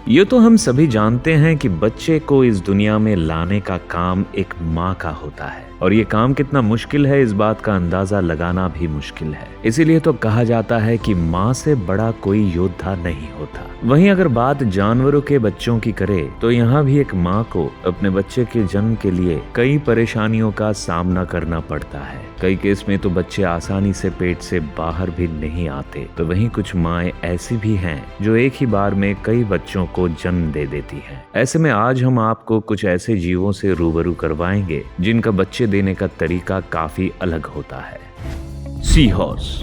ये तो हम सभी जानते हैं कि बच्चे को इस दुनिया में लाने का काम एक माँ का होता है और ये काम कितना मुश्किल है इस बात का अंदाजा लगाना भी मुश्किल है। इसीलिए तो कहा जाता है कि माँ से बड़ा कोई योद्धा नहीं होता। वहीं अगर बात जानवरों के बच्चों की करे तो यहाँ भी एक माँ को अपने बच्चे के जन्म के लिए कई परेशानियों का सामना करना पड़ता है। कई केस में तो बच्चे आसानी से पेट से बाहर भी नहीं आते, तो वहीं कुछ माएँ ऐसी भी हैं जो एक ही बार में कई बच्चों को जन्म दे देती हैं। ऐसे में आज हम आपको कुछ ऐसे जीवों से रूबरू करवाएंगे जिनका बच्चे देने का तरीका काफी अलग होता है। Sea horse.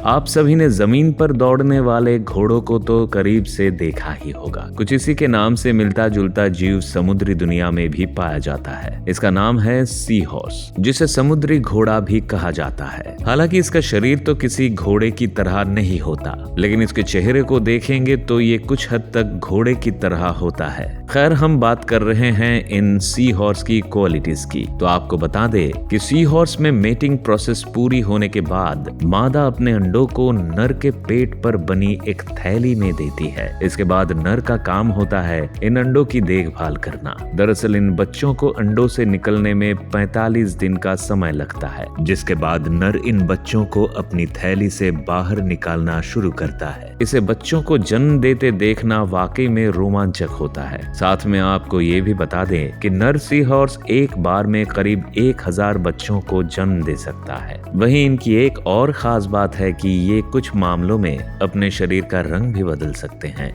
आप सभी ने जमीन पर दौड़ने वाले घोड़ों को तो करीब से देखा ही होगा। कुछ इसी के नाम से मिलता जुलता जीव समुद्री दुनिया में भी पाया जाता है। इसका नाम है सी हॉर्स, जिसे समुद्री घोड़ा भी कहा जाता है। हालांकि इसका शरीर तो किसी घोड़े की तरह नहीं होता, लेकिन इसके चेहरे को देखेंगे तो ये कुछ हद तक घोड़े की तरह होता है। खैर, हम बात कर रहे हैं इन सी हॉर्स की क्वालिटीज की। तो आपको बता दे कि सी हॉर्स में मेटिंग प्रोसेस पूरी होने के बाद मादा अपने अंडों को नर के पेट पर बनी एक थैली में देती है। इसके बाद नर का काम होता है इन अंडों की देखभाल करना। दरअसल इन बच्चों को अंडों से निकलने में 45 दिन का समय लगता है, जिसके बाद नर इन बच्चों को अपनी थैली से बाहर निकालना शुरू करता है। इसे बच्चों को जन्म देते देखना वाकई में रोमांचक होता है। साथ में आपको ये भी बता दें कि नर सी हॉर्स एक बार में करीब 1000 बच्चों को जन्म दे सकता है। वहीं इनकी एक और खास बात है कि ये कुछ मामलों में अपने शरीर का रंग भी बदल सकते हैं।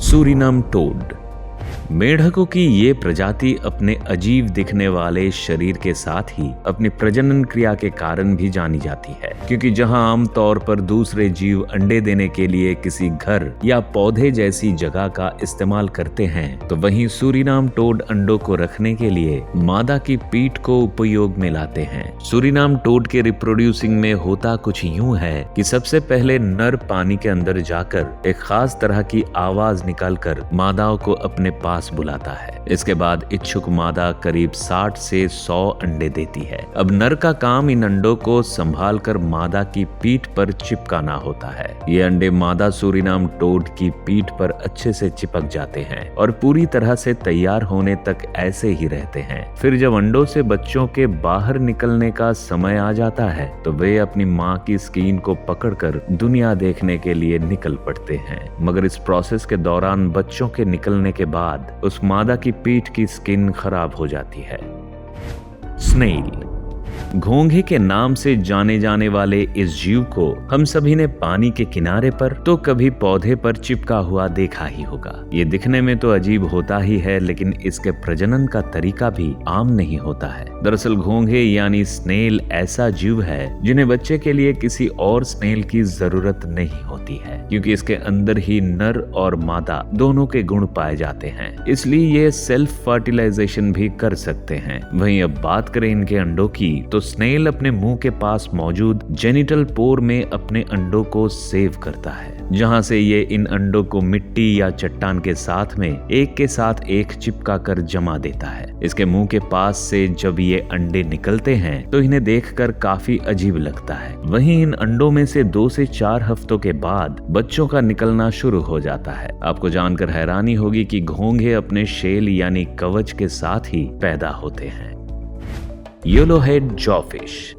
सूरिनाम टोड। मेढकों की ये प्रजाति अपने अजीब दिखने वाले शरीर के साथ ही अपनी प्रजनन क्रिया के कारण भी जानी जाती है, क्योंकि जहां आमतौर पर दूसरे जीव अंडे देने के लिए किसी घर या पौधे जैसी जगह का इस्तेमाल करते हैं, तो वहीं सूरिनाम टोड अंडों को रखने के लिए मादा की पीठ को उपयोग में लाते हैं। सूरिनाम टोड के रिप्रोड्यूसिंग में होता कुछ यूं है कि सबसे पहले नर पानी के अंदर जाकर एक खास तरह की आवाज निकालकर मादाओं को अपने पास बुलाता है। इसके बाद इच्छुक मादा करीब 60 से 100 अंडे देती है। अब नर का काम इन अंडों को संभालकर मादा की पीठ पर चिपकाना होता है। ये अंडे मादा सूरिनाम टोड की पीठ पर अच्छे से चिपक जाते हैं और पूरी तरह से तैयार होने तक ऐसे ही रहते हैं। फिर जब अंडों से बच्चों के बाहर निकलने का समय आ जाता है तो वे अपनी माँ की स्किन को पकड़कर दुनिया देखने के लिए निकल पड़ते हैं। मगर इस प्रोसेस के दौरान बच्चों के निकलने के बाद उस मादा की पीठ की स्किन खराब हो जाती है। स्नेल। घोंघे के नाम से जाने जाने वाले इस जीव को हम सभी ने पानी के किनारे पर तो कभी पौधे पर चिपका हुआ देखा ही होगा। ये दिखने में तो अजीब होता ही है, लेकिन इसके प्रजनन का तरीका भी आम नहीं होता है। दरअसल घोंघे यानी स्नेल ऐसा जीव है जिन्हें बच्चे के लिए किसी और स्नेल की जरूरत नहीं होती है, क्योंकि इसके अंदर ही नर और मादा दोनों के गुण पाए जाते हैं। इसलिए ये सेल्फ फर्टिलाइजेशन भी कर सकते हैं। वहीं अब बात करें इनके अंडों की, तो स्नेल अपने मुंह के पास मौजूद जेनिटल पोर में अपने अंडों को सेव करता है, जहां से ये इन अंडों को मिट्टी या चट्टान के साथ में एक के साथ एक चिपका कर जमा देता है। इसके मुंह के पास से जब ये अंडे निकलते हैं तो इन्हें देखकर काफी अजीब लगता है। वहीं इन अंडों में से 2 से 4 हफ्तों के बाद बच्चों का निकलना शुरू हो जाता है। आपको जानकर हैरानी होगी कि घोंघे अपने शेल यानी कवच के साथ ही पैदा होते हैं। येलोहेड जॉफिश।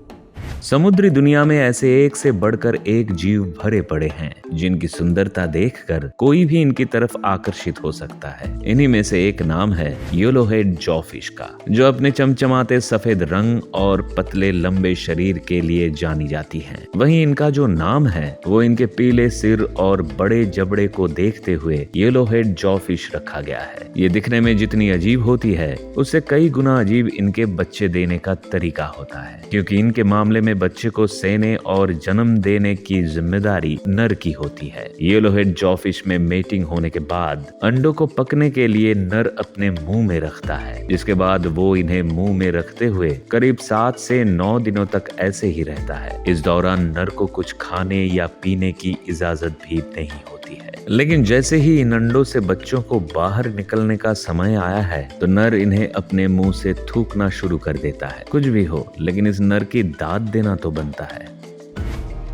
समुद्री दुनिया में ऐसे एक से बढ़कर एक जीव भरे पड़े हैं जिनकी सुंदरता देखकर कोई भी इनकी तरफ आकर्षित हो सकता है। इन्हीं में से एक नाम है येलोहेड जॉफिश का, जो अपने चमचमाते सफेद रंग और पतले लंबे शरीर के लिए जानी जाती हैं। वहीं इनका जो नाम है वो इनके पीले सिर और बड़े जबड़े को देखते हुए येलोहेड जॉफिश रखा गया है। ये दिखने में जितनी अजीब होती है उससे कई गुना अजीब इनके बच्चे देने का तरीका होता है, क्योंकि इनके मामले में बच्चे को सेने और जन्म देने की जिम्मेदारी नर की होती है। येलोहेड जॉफिश में मेटिंग होने के बाद अंडों को पकने के लिए नर अपने मुंह में रखता है, जिसके बाद वो इन्हें मुंह में रखते हुए करीब 7 से 9 दिनों तक ऐसे ही रहता है। इस दौरान नर को कुछ खाने या पीने की इजाजत भी नहीं होती है। लेकिन जैसे ही इन अंडों से बच्चों को बाहर निकलने का समय आया है तो नर इन्हें अपने मुंह से थूकना शुरू कर देता है। कुछ भी हो, लेकिन इस नर की दाद देना तो बनता है।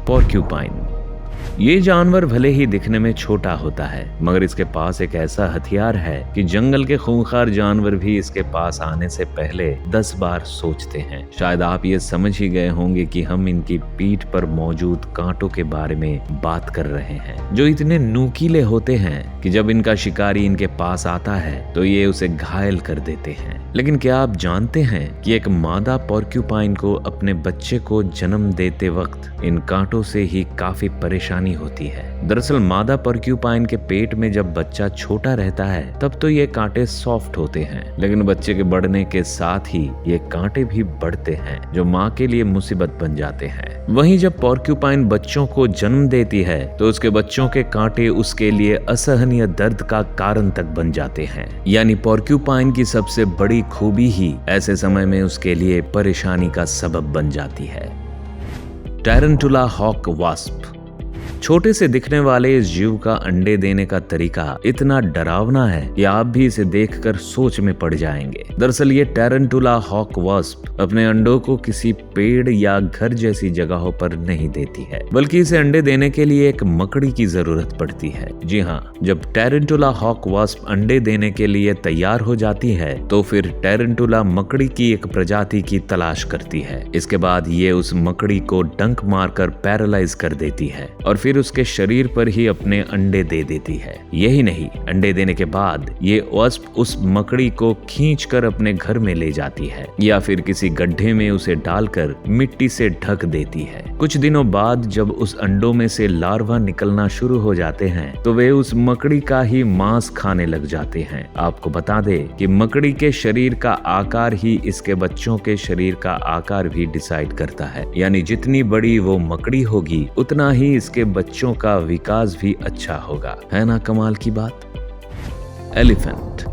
पोर्क्यूपाइन। ये जानवर भले ही दिखने में छोटा होता है, मगर इसके पास एक ऐसा हथियार है कि जंगल के खूंखार जानवर भी इसके पास आने से पहले 10 बार सोचते हैं। शायद आप ये समझ ही गए होंगे कि हम इनकी पीठ पर मौजूद कांटों के बारे में बात कर रहे हैं, जो इतने नुकीले होते हैं कि जब इनका शिकारी इनके पास आता है तो ये उसे घायल कर देते हैं। लेकिन क्या आप जानते हैं कि एक मादा पोर्क्यूपाइन को अपने बच्चे को जन्म देते वक्त इन कांटों से ही काफी परेशानी होती है। दरअसल मादा पोर्क्यूपाइन के पेट में जब बच्चा छोटा रहता है तब तो ये कांटे सॉफ्ट होते हैं, लेकिन बच्चे के बढ़ने के साथ ही ये कांटे भी बढ़ते हैं, जो माँ के लिए मुसीबत बन जाते हैं। वहीं जब पोर्क्यूपाइन बच्चों को जन्म देती है तो उसके बच्चों के कांटे उसके लिए असहनीय दर्द का कारण तक बन जाते हैं। यानी पोर्क्यूपाइन की सबसे बड़ी खूबी ही ऐसे समय में उसके लिए परेशानी का सबब बन जाती है। टैरेंटुला हॉक वास्प। छोटे से दिखने वाले इस जीव का अंडे देने का तरीका इतना डरावना है कि आप भी इसे देखकर सोच में पड़ जाएंगे। दरअसल ये टैरेंटुला हॉक वास्प अपने अंडों को किसी पेड़ या घर जैसी जगहों पर नहीं देती है, बल्कि इसे अंडे देने के लिए एक मकड़ी की जरूरत पड़ती है। जी हाँ, जब टैरेंटुला हॉक वास्प अंडे देने के लिए तैयार हो जाती है तो फिर टैरेंटुला मकड़ी की एक प्रजाति की तलाश करती है। इसके बाद ये उस मकड़ी को डंक मारकर पैरालाइज कर देती है और फिर उसके शरीर पर ही अपने अंडे दे देती है। यही नहीं, अंडे देने के बाद ये वास्प उस मकड़ी को खींचकर अपने घर में ले जाती है या फिर किसी गड्ढे में उसे डालकर मिट्टी से ढक देती है। कुछ दिनों बाद जब उस अंडों में से लार्वा निकलना शुरू हो जाते हैं तो वे उस मकड़ी का ही मांस खाने लग जाते हैं। आपको बता दे कि मकड़ी के शरीर का आकार ही इसके बच्चों के शरीर का आकार भी डिसाइड करता है। यानी जितनी बड़ी वो मकड़ी होगी उतना ही इसके बच्चों का विकास भी अच्छा होगा। है ना कमाल की बात। एलिफेंट।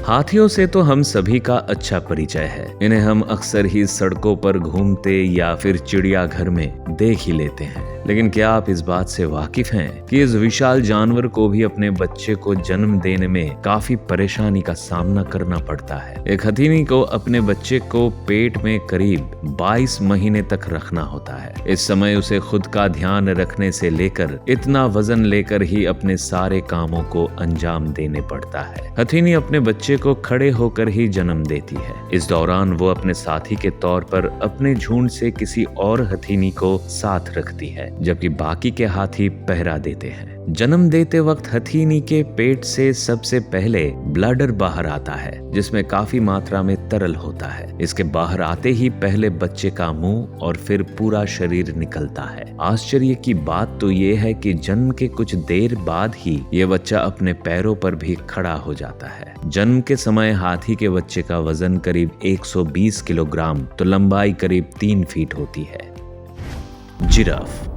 हाथियों से तो हम सभी का अच्छा परिचय है। इन्हें हम अक्सर ही सड़कों पर घूमते या फिर चिड़ियाघर में देख ही लेते हैं। लेकिन क्या आप इस बात से वाकिफ हैं कि इस विशाल जानवर को भी अपने बच्चे को जन्म देने में काफी परेशानी का सामना करना पड़ता है। एक हथीनी को अपने बच्चे को पेट में करीब 22 महीने तक रखना होता है। इस समय उसे खुद का ध्यान रखने से लेकर इतना वजन लेकर ही अपने सारे कामों को अंजाम देने पड़ता है। हथीनी अपने बच्चे को खड़े होकर ही जन्म देती है। इस दौरान वो अपने साथी के तौर पर अपने झुंड से किसी और हथीनी को साथ रखती है, जबकि बाकी के हाथी पहरा देते हैं। जन्म देते वक्त हथीनी के पेट से सबसे पहले ब्लैडर बाहर आता है, जिसमें काफी मात्रा में तरल होता है। इसके बाहर आते ही पहले बच्चे का मुंह और फिर पूरा शरीर निकलता है। आश्चर्य की बात तो ये है कि जन्म के कुछ देर बाद ही ये बच्चा अपने पैरों पर भी खड़ा हो जाता है। जन्म के समय हाथी के बच्चे का वजन करीब 120 किलोग्राम तो लंबाई करीब 3 फीट होती है। जिराफ।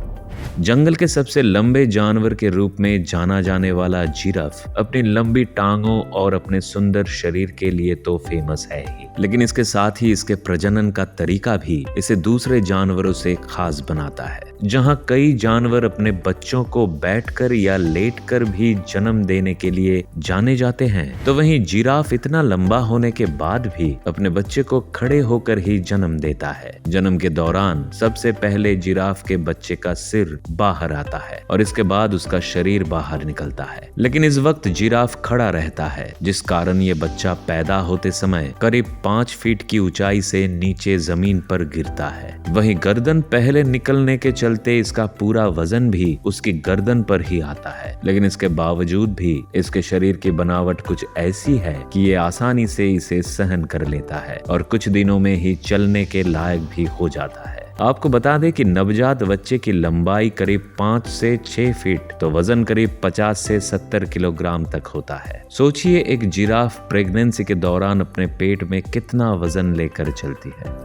जंगल के सबसे लंबे जानवर के रूप में जाना जाने वाला जिराफ अपनी लंबी टांगों और अपने सुंदर शरीर के लिए तो फेमस है ही, लेकिन इसके साथ ही इसके प्रजनन का तरीका भी इसे दूसरे जानवरों से खास बनाता है। जहां कई जानवर अपने बच्चों को बैठकर या लेटकर भी जन्म देने के लिए जाने जाते हैं, तो वहीं जिराफ इतना लंबा होने के बाद भी अपने बच्चे को खड़े होकर ही जन्म देता है। जन्म के दौरान सबसे पहले जिराफ के बच्चे का सिर बाहर आता है और इसके बाद उसका शरीर बाहर निकलता है, लेकिन इस वक्त जिराफ खड़ा रहता है, जिस कारण ये बच्चा पैदा होते समय करीब 5 फीट की ऊंचाई से नीचे जमीन पर गिरता है। वहीं गर्दन पहले निकलने के चलते इसका पूरा वजन भी उसकी गर्दन पर ही आता है, लेकिन इसके बावजूद भी इसके शरीर की बनावट कुछ ऐसी है कि ये आसानी से इसे सहन कर लेता है और कुछ दिनों में ही चलने के लायक भी हो जाता है। आपको बता दें कि नवजात बच्चे की लंबाई करीब 5 से 6 फीट तो वजन करीब 50 से 70 किलोग्राम तक होता है। सोचिए एक जिराफ प्रेगनेंसी के दौरान अपने पेट में कितना वजन लेकर चलती है।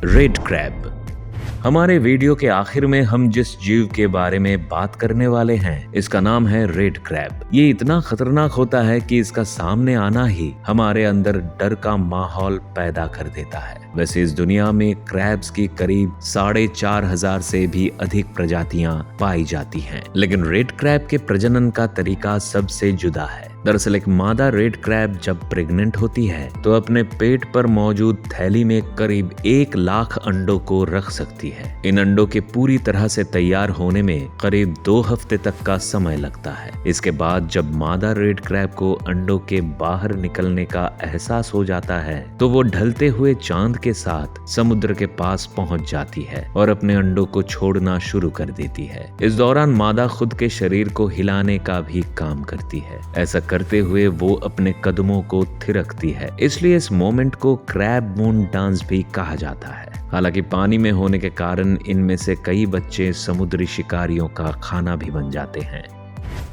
Red crab. हमारे वीडियो के आखिर में हम जिस जीव के बारे में बात करने वाले हैं, इसका नाम है रेड क्रैब। ये इतना खतरनाक होता है कि इसका सामने आना ही हमारे अंदर डर का माहौल पैदा कर देता है। वैसे इस दुनिया में क्रैब्स की करीब 4,500 से भी अधिक प्रजातियां पाई जाती हैं, लेकिन रेड क्रैब के प्रजनन का तरीका सबसे जुदा है। दरअसल एक मादा रेड क्रैब जब प्रेग्नेंट होती है तो अपने पेट पर मौजूद थैली में करीब 1 लाख अंडों को रख सकती है। इन अंडों के पूरी तरह से तैयार होने में करीब 2 हफ्ते तक का समय लगता है। इसके बाद जब मादा रेड क्रैब को अंडों के बाहर निकलने का एहसास हो जाता है तो वो ढलते हुए चांद के साथ समुद्र के पास पहुंच जाती है और अपने अंडों को छोड़ना शुरू कर देती है। इस दौरान मादा खुद के शरीर को हिलाने का भी काम करती है। ऐसा करते हुए वो अपने कदमों को थिरकती है, इसलिए इस मोमेंट को क्रैब मून डांस भी कहा जाता है। हालांकि पानी में होने के कारण इनमें से कई बच्चे समुद्री शिकारियों का खाना भी बन जाते हैं।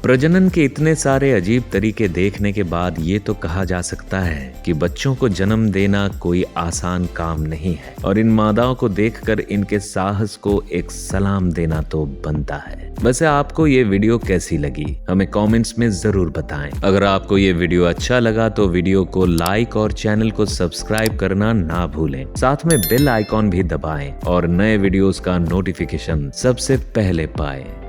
प्रजनन के इतने सारे अजीब तरीके देखने के बाद ये तो कहा जा सकता है कि बच्चों को जन्म देना कोई आसान काम नहीं है और इन मादाओं को देखकर इनके साहस को एक सलाम देना तो बनता है। वैसे आपको ये वीडियो कैसी लगी हमें कमेंट्स में जरूर बताएं। अगर आपको ये वीडियो अच्छा लगा तो वीडियो को लाइक और चैनल को सब्सक्राइब करना ना भूलें। साथ में बेल आइकॉन भी दबाएं और नए वीडियोस का नोटिफिकेशन सबसे पहले पाएं।